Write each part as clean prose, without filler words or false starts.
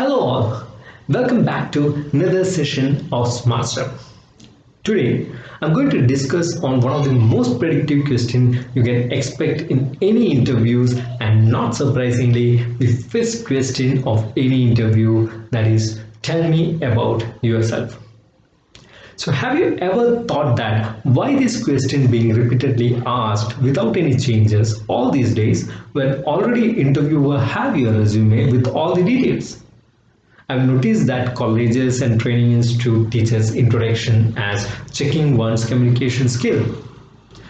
Hello all, welcome back to another session of Smart Step. Today, I'm going to discuss on one of the most predictive questions you can expect in any interviews, and not surprisingly, the first question of any interview, that is, tell me about yourself. So have you ever thought that why this question being repeatedly asked without any changes all these days when already interviewer have your resume with all the details? I've noticed that colleges and training institute teaches introduction as checking one's communication skill.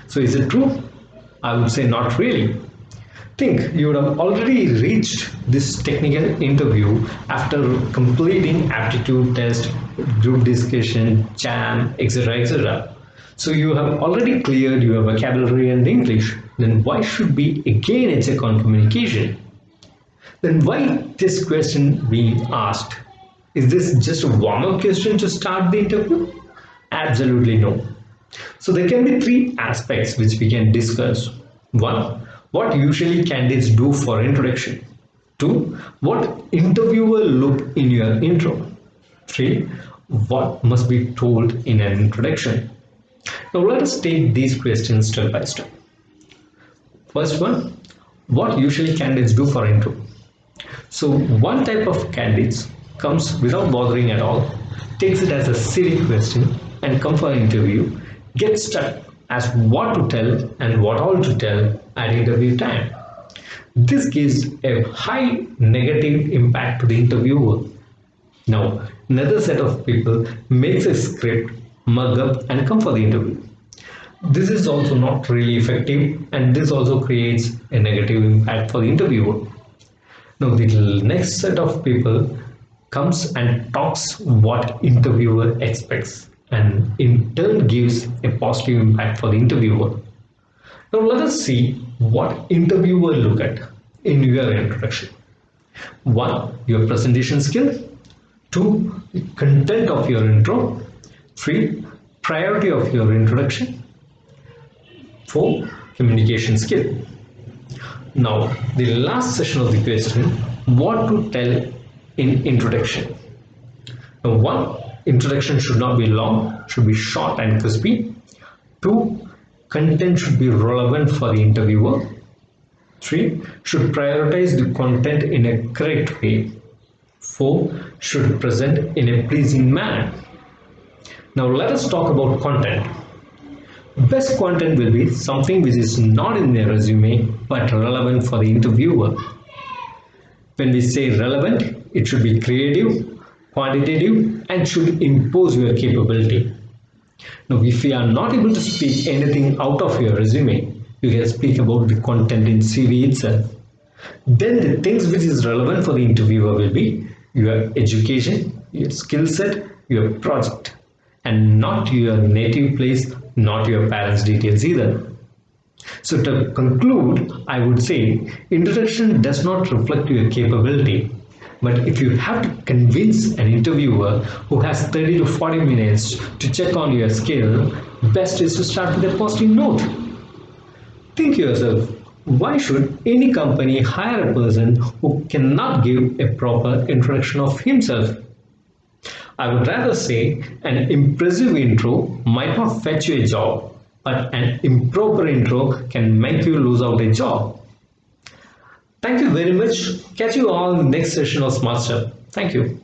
So is it true? I would say not really. Think you would have already reached this technical interview after completing aptitude test, group discussion, jam, etc. etc. So you have already cleared your vocabulary and English. Then why should be again a check on communication? Then why this question being asked? Is this just a warm-up question to start the interview? Absolutely no. So there can be three aspects which we can discuss. One, what usually candidates do for introduction. Two, what interviewer look in your intro. Three, what must be told in an introduction. Now let us take these questions step by step. First one, what usually candidates do for intro. So one type of candidates comes without bothering at all, takes it as a silly question and come for an interview, gets stuck as what to tell and what all to tell at interview time. This gives a high negative impact to the interviewer. Now, another set of people makes a script, mug up and come for the interview. This is also not really effective, and this also creates a negative impact for the interviewer. Now the next set of people comes and talks what interviewer expects, and in turn gives a positive impact for the interviewer. Now let us see what interviewer look at in your introduction. One, your presentation skill. Two, the content of your intro. Three, priority of your introduction. Four, communication skill. Now, the last session of the question, what to tell in introduction. Now, one, introduction should not be long, should be short and crispy. Two, content should be relevant for the interviewer. Three, should prioritize the content in a correct way. Four, should present in a pleasing manner. Now, let us talk about content. Best content will be something which is not in their resume but relevant for the interviewer. When we say relevant, it should be creative, quantitative, and should impose your capability. Now, if you are not able to speak anything out of your resume, you can speak about the content in CV itself. Then the things which is relevant for the interviewer will be your education, your skill set, your project, and not your native place, not your parents' details either. So to conclude, I would say introduction does not reflect your capability. But if you have to convince an interviewer who has 30 to 40 minutes to check on your skill, best is to start with a positive note. Think yourself, why should any company hire a person who cannot give a proper introduction of himself? I would rather say an impressive intro might not fetch you a job, but an improper intro can make you lose out a job. Thank you very much. Catch you all in the next session of Smart Step. Thank you.